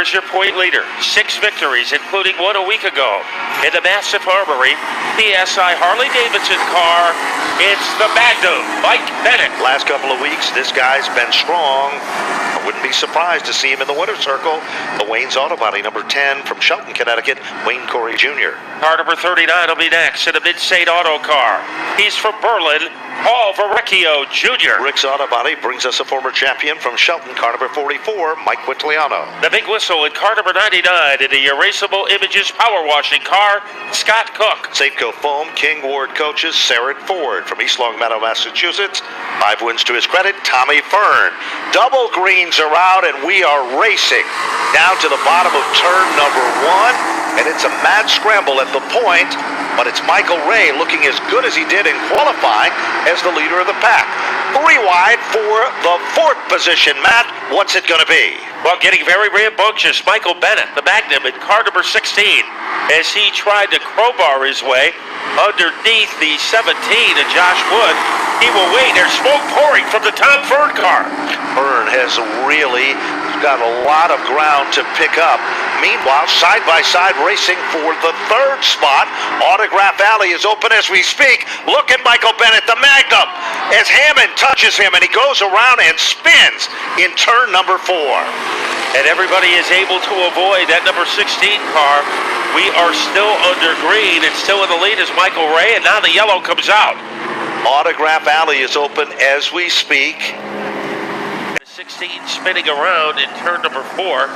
is your point leader. 6 victories, including one a week ago. In the massive armory, PSI Harley-Davidson car, it's the Magnum, Mike Bennett. Last couple of weeks, this guy's been strong. I wouldn't be surprised to see him in the winner's circle. The Wayne's Auto Body, number 10 from Shelton, Connecticut, Wayne Corey Jr. Car number 39 will be next in a Mid-State Auto car. He's from Berlin, Paul Verrecchio Jr. Rick's Auto Body brings us a former champion from Shelton, car number 44, Mike Quintiliano. The big whistle in car number 99 in the Erasable Images power washing car, Scott Cook. Safeco Foam, King Ward coaches, Sarah Ford from East Longmeadow, Massachusetts. 5 wins to his credit, Tommy Fern. Double greens are out and we are racing down to the bottom of turn number 1. And it's a mad scramble at the point, but it's Michael Ray looking as good as he did in qualifying as the leader of the pack. 3 wide for the 4th position. Matt, what's it going to be? Well, getting very rambunctious, Michael Bennett, the Magnum in car number 16, as he tried to crowbar his way underneath the 17 of Josh Wood. He will wait. There's smoke pouring from the Tom Fern car. Fern has really got a lot of ground to pick up. Meanwhile, side-by-side racing for the 3rd spot. Autograph Alley is open as we speak. Look at Michael Bennett, the Magnum, as Hammond touches him and he goes around and spins in turn number 4. And everybody is able to avoid that number 16 car. We are still under green and still in the lead is Michael Ray, and now the yellow comes out. Autograph Alley is open as we speak. 16 spinning around in turn number 4.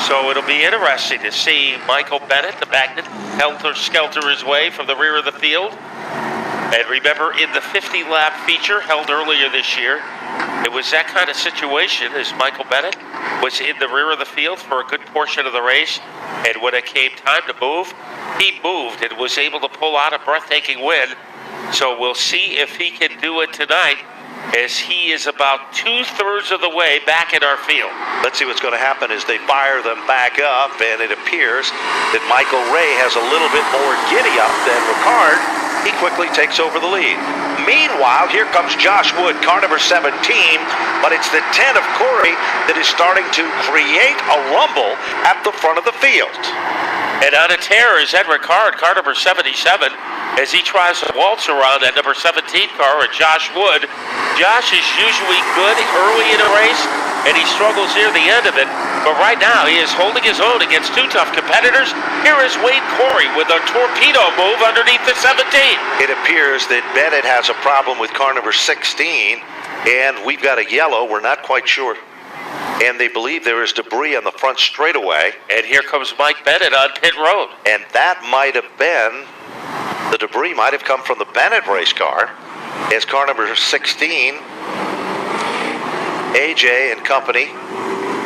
So it'll be interesting to see Michael Bennett, the Magnum, helter-skelter his way from the rear of the field. And remember, in the 50-lap feature held earlier this year, it was that kind of situation as Michael Bennett was in the rear of the field for a good portion of the race. And when it came time to move, he moved and was able to pull out a breathtaking win. So we'll see if he can do it tonight, as he is about 2/3 of the way back in our field. Let's see what's going to happen as they fire them back up, and it appears that Michael Ray has a little bit more giddy up than Ricard. He quickly takes over the lead. Meanwhile, here comes Josh Wood, car number 17, but it's the 10 of Corey that is starting to create a rumble at the front of the field. And on a tear is Ed Ricard, car number 77, as he tries to waltz around that number 17 car with Josh Wood. Josh is usually good early in a race, and he struggles near the end of it. But right now, he is holding his own against 2 tough competitors. Here is Wayne Corey with a torpedo move underneath the 17. It appears that Bennett has a problem with car number 16, and we've got a yellow. We're not quite sure. And they believe there is debris on the front straightaway. And here comes Mike Bennett on pit road. And that might have been, the debris might have come from the Bennett race car, as car number 16, AJ and company,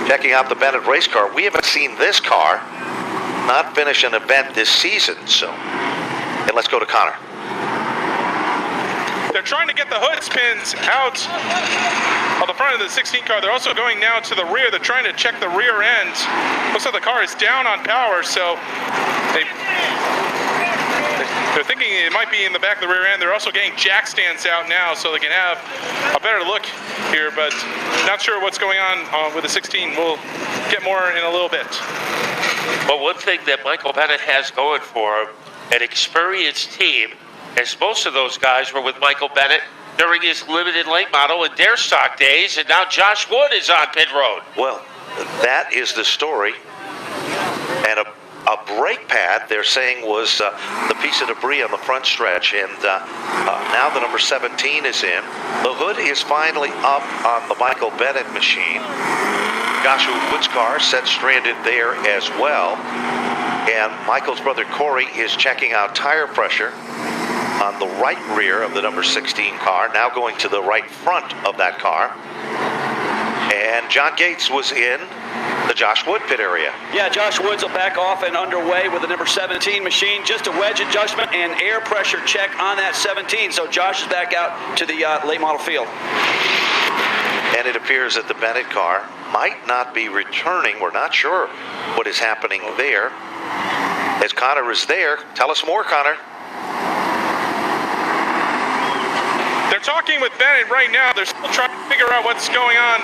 checking out the Bennett race car. We haven't seen this car not finish an event this season, so. And let's go to Connor. They're trying to get the hood spins out of the front of the 16 car. They're also going now to the rear. They're trying to check the rear end. Looks like the car is down on power, so they're thinking it might be in the back of the rear end. They're also getting jack stands out now so they can have a better look here, but not sure what's going on with the 16. We'll get more in a little bit. But one thing that Michael Bennett has going for him, an experienced team, as most of those guys were with Michael Bennett during his limited late model and dare stock days, and now Josh Wood is on pit road. Well, that is the story. And a brake pad, they're saying, was the piece of debris on the front stretch. And now the number 17 is in. The hood is finally up on the Michael Bennett machine. Joshua Wood's car set stranded there as well. And Michael's brother Corey is checking out tire pressure on the right rear of the number 16 car, now going to the right front of that car. And John Gates was in the Josh Wood pit area. Yeah, Josh Wood's back off and underway with the number 17 machine. Just a wedge adjustment and air pressure check on that 17. So Josh is back out to the late model field. And it appears that the Bennett car might not be returning. We're not sure what is happening there. As Connor is there, tell us more, Connor. They're talking with Bennett right now. They're still trying to figure out what's going on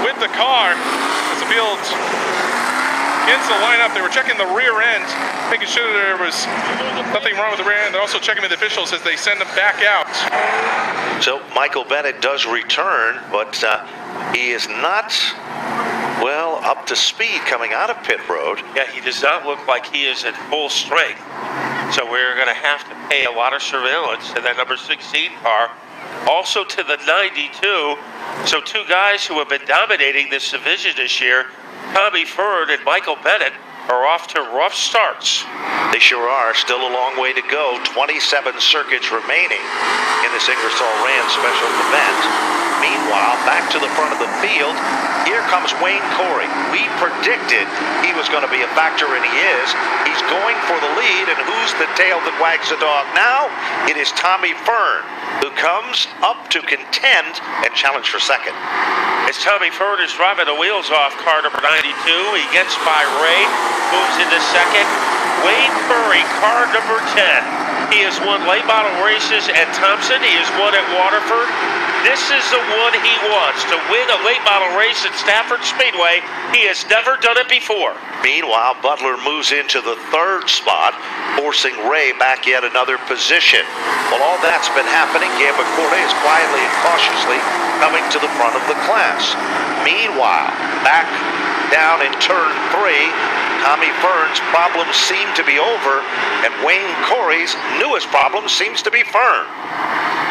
with the car. As the field into the lineup. They were checking the rear end, making sure there was nothing wrong with the rear end. They're also checking with the officials as they send them back out. So Michael Bennett does return, but he is not, well, up to speed coming out of pit road. Yeah, he does not look like he is at full strength. So we're going to have to pay a lot of surveillance to that number 16 car. Also to the 92. So two guys who have been dominating this division this year, Tommy Ferd and Michael Bennett, are off to rough starts. They sure are. Still a long way to go. 27 circuits remaining in this Ingersoll Rand special event. Meanwhile, back to the front of the field, here comes Wayne Corey. We predicted he was going to be a factor, and he is. He's going for the lead, and who's the tail that wags the dog now? It is Tommy Fern, who comes up to contend and challenge for second. As Tommy Fern is driving the wheels off car number 92, he gets by Ray, moves into second. Wayne Curry, car number 10. He has won late model races at Thompson. He has won at Waterford. This is the one he wants, to win a late model race at Stafford Speedway. He has never done it before. Meanwhile, Butler moves into the third spot, forcing Ray back yet another position. While all that's been happening, Gamba Corday is quietly and cautiously coming to the front of the class. Meanwhile, back down in turn 3, Tommy Fern's problems seem to be over, and Wayne Corey's newest problem seems to be Fern.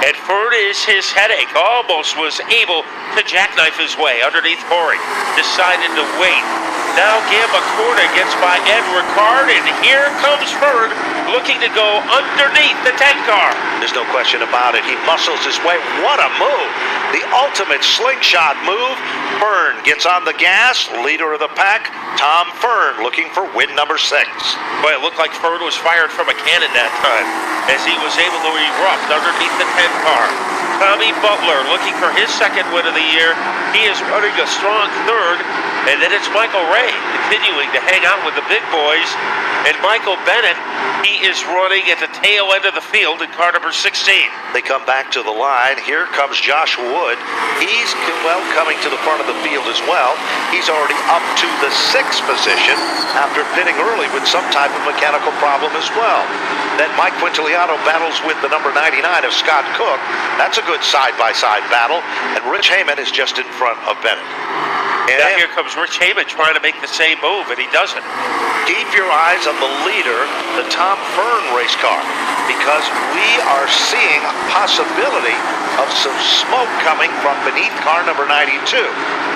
And Fern is his headache. Almost was able to jackknife his way underneath Corey. Decided to wait. Now Gamba Corday gets by Ed Ricard, and here comes Fern looking to go underneath the 10 car. There's no question about it. He muscles his way. What a move. The ultimate slingshot move. Fern gets on the gas. Leader of the pack, Tom Fern, looking for win number 6. Boy, it looked like Fern was fired from a cannon that time as he was able to erupt underneath the 10 car. Tommy Butler looking for his second win of the year. He is running a strong third. And then it's Michael Ray continuing to hang out with the big boys. And Michael Bennett, he is running at the tail end of the field in car number 16. They come back to the line. Here comes Josh Wood. He's, well, coming to the front of the field as well. He's already up to the 6th position after pitting early with some type of mechanical problem as well. Then Mike Quintiliano battles with the number 99 of Scott Cook. That's a good side-by-side battle. And Rich Heyman is just in front of Bennett. And now here comes Rich Heyman trying to make the same move, and he doesn't. Keep your eyes on the leader, the Tom Fern race car, because we are seeing a possibility of some smoke coming from beneath car number 92.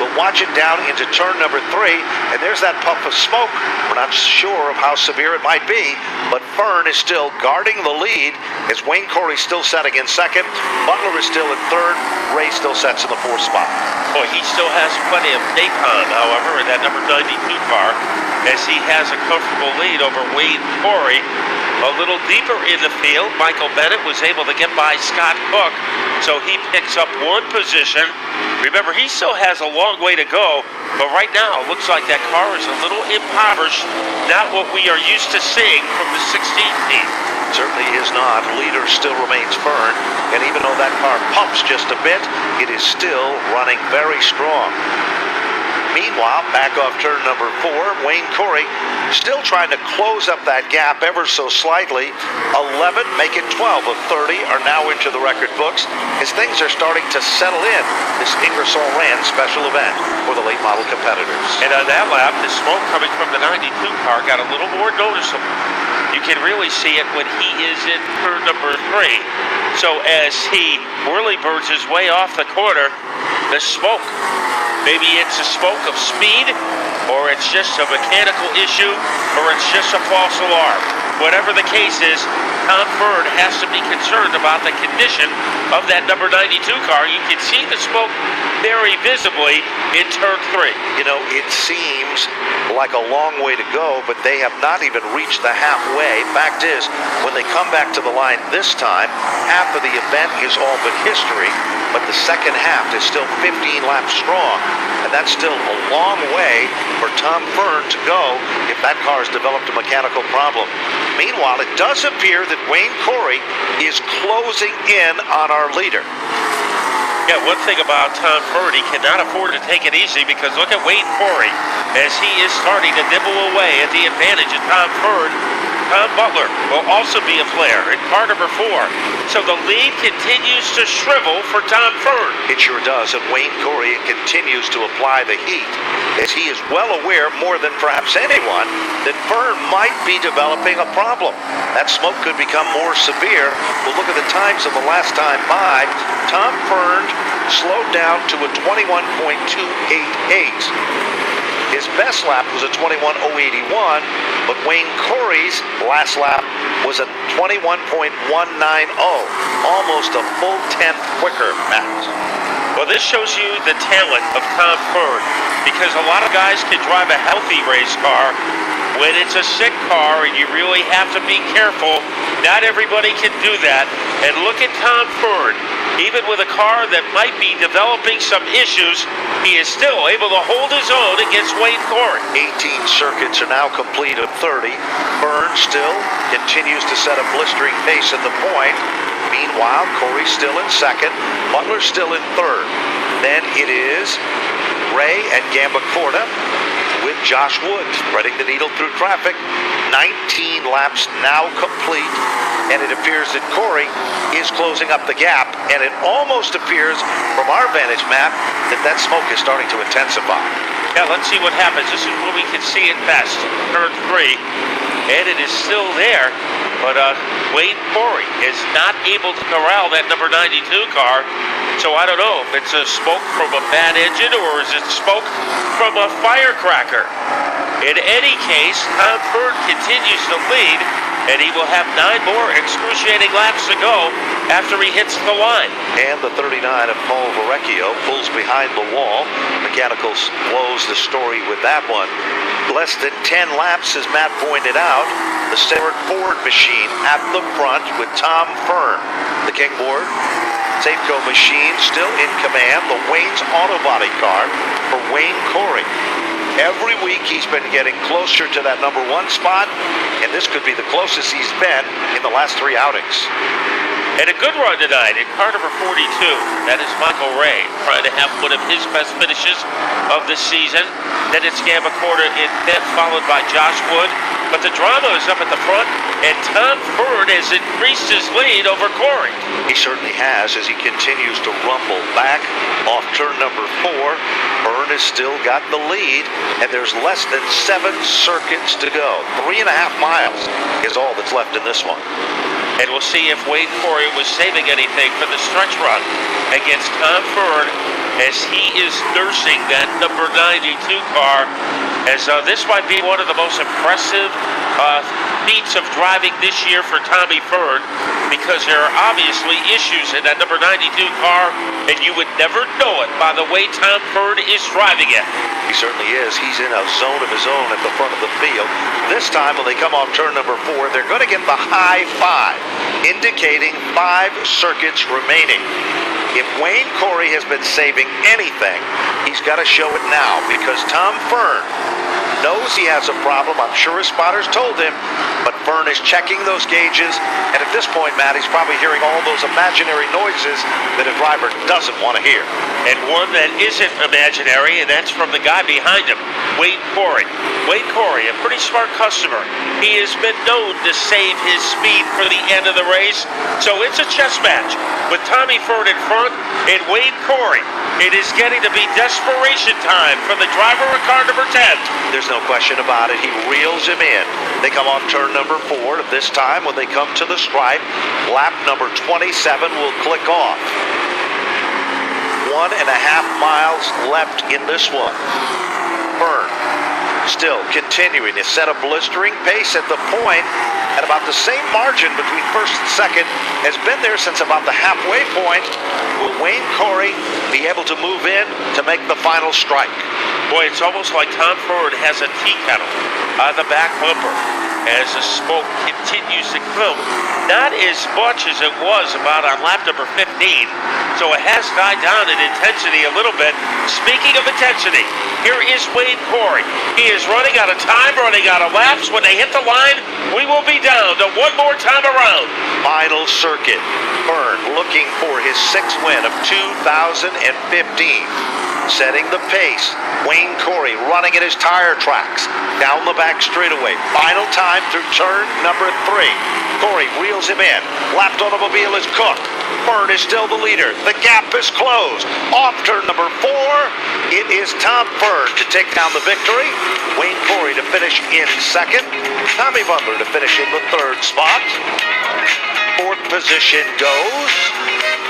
We'll watch it down into turn number 3, and there's that puff of smoke. We're not sure of how severe it might be, but Fern is still guarding the lead as Wayne Corey's still setting in second. Butler is still in third. Ray still sets in the 4th spot. Boy, he still has plenty of napalm, however, in that number 92 car, as he has a comfortable lead over Wayne Corey. A little deeper in the field, Michael Bennett was able to get by Scott Cook, so he picks up 1 position. Remember, he still has a long way to go, but right now it looks like that car is a little impoverished, not what we are used to seeing from the 16 team. Certainly is not. Leader still remains Fern, and even though that car pumps just a bit, it is still running very strong. Meanwhile, back off turn number 4, Wayne Corey still trying to close up that gap ever so slightly. 11, make it 12 of 30 are now into the record books as things are starting to settle in this Ingersoll Rand special event for the late model competitors. And on that lap, the smoke coming from the 92 car got a little more noticeable. You can really see it when he is in turn number 3. So as he whirly birds his way off the corner, the smoke, maybe it's a smoke of speed, or it's just a mechanical issue, or it's just a false alarm. Whatever the case is, Tom Fern has to be concerned about the condition of that number 92 car. You can see the smoke very visibly in turn 3. You know, it seems like a long way to go, but they have not even reached the halfway. Fact is, when they come back to the line this time, half of the event is all but history, but the second half is still 15 laps strong, and that's still a long way for Tom Fern to go if that car has developed a mechanical problem. Meanwhile, it does appear that Wayne Corey is closing in on our leader. Yeah, one thing about Tom Ford, he cannot afford to take it easy because look at Wayne Corey as he is starting to nibble away at the advantage of Tom Ford. Tom Butler will also be a player in car number 4. So the lead continues to shrivel for Tom Ford. It sure does, and Wayne Corey continues to apply the heat as he is well aware, more than perhaps anyone, that Fern might be developing a problem. That smoke could become more severe. We'll look at the times of the last time by. Tom Fern slowed down to a 21.288. His best lap was a 21.081, but Wayne Corey's last lap was a 21.190, almost a full tenth quicker, Matt. Well, this shows you the talent of Tom Ford because a lot of guys can drive a healthy race car. When it's a sick car and you really have to be careful, not everybody can do that. And look at Tom Ford. Even with a car that might be developing some issues, he is still able to hold his own against Wayne Corey. 18 circuits are now complete of 30. Fern still continues to set a blistering pace at the point. Meanwhile, Corey's still in second. Butler's still in third. Then it is Ray and Gambacorta with Josh Wood threading the needle through traffic. 19 laps now complete, and it appears that Corey is closing up the gap, and it almost appears from our vantage map that smoke is starting to intensify. Yeah, let's see what happens. This is where we can see it best. Turn 3, and it is still there, but Wayne Corey is not able to corral that number 92 car. So I don't know if it's a smoke from a bad engine or is it smoke from a firecracker. In any case, Tom Ford continues to lead, and he will have 9 more excruciating laps to go after he hits the line. And the 39 of Paul Verrecchio pulls behind the wall. Mechanicals close the story with that one. Less than 10 laps, as Matt pointed out. The Stafford Ford machine at the front with Tom Fern. The Kingboard Safeco machine still in command. The Wayne's Auto Body car for Wayne Corey. Every week he's been getting closer to that number 1 spot, and this could be the closest he's been in the last 3 outings. And a good run tonight in car number 42. That is Michael Ray trying to have one of his best finishes of the season. Then it's Gambacorta in 5th, followed by Josh Wood. But the drama is up at the front, and Tom Ford has increased his lead over Corey. He certainly has as he continues to rumble back off turn number 4. Fern has still got the lead, and there's less than 7 circuits to go. 3.5 miles is all that's left in this one. And we'll see if Wayne Corey was saving anything for the stretch run against Tom Ford as he is nursing that number 92 car. As this might be one of the most impressive feats of driving this year for Tommy Ford, because there are obviously issues in that number 92 car, and you would never know it by the way Tom Ford is driving it. He certainly is. He's in a zone of his own at the front of the field. This time when they come off turn number 4, they're going to get the high 5, indicating 5 circuits remaining. If Wayne Corey has been saving anything, he's got to show it now, because Tom Fern knows he has a problem. I'm sure his spotters told him, but Fern is checking those gauges, and at this point, Matt, he's probably hearing all those imaginary noises that a driver doesn't want to hear. And one that isn't imaginary, and that's from the guy behind him, Wayne Corey. Wayne Corey, a pretty smart customer. He has been known to save his speed for the end of the race, so it's a chess match with Tommy Ford in front and Wayne Corey. It is getting to be desperation time for the driver of car number 10. There's no question about it. He reels him in. They come off turn number 4. This time, when they come to the stripe, lap number 27 will click off. 1.5 miles left in this one. Fern still continuing to set a blistering pace at the point, at about the same margin between first and second, has been there since about the halfway point. Will Wayne Corey be able to move in to make the final strike? Boy, it's almost like Tom Ford has a tea kettle on the back bumper. as the smoke continues to clear. Not as much as it was about on lap number 15, so it has died down in intensity a little bit. Speaking of intensity, here is Wayne Corey. He is running out of time, running out of laps. When they hit the line, we will be down to one more time around. Final circuit. Byrne looking for his 6th win of 2015. Setting the pace. Wayne Corey running at his tire tracks. Down the back straightaway. Final time through turn number 3. Corey reels him in. Lapped automobile is Cook. Byrne is still the leader. The gap is closed. Off turn number 4. It is Tom Byrne to take down the victory. Wayne Corey to finish in 2nd. Tommy Butler to finish in the 3rd spot. 4th position goes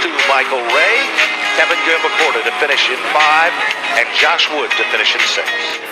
to Michael Ray. Kevin Gilbacorta to finish in 5, and Josh Wood to finish in 6.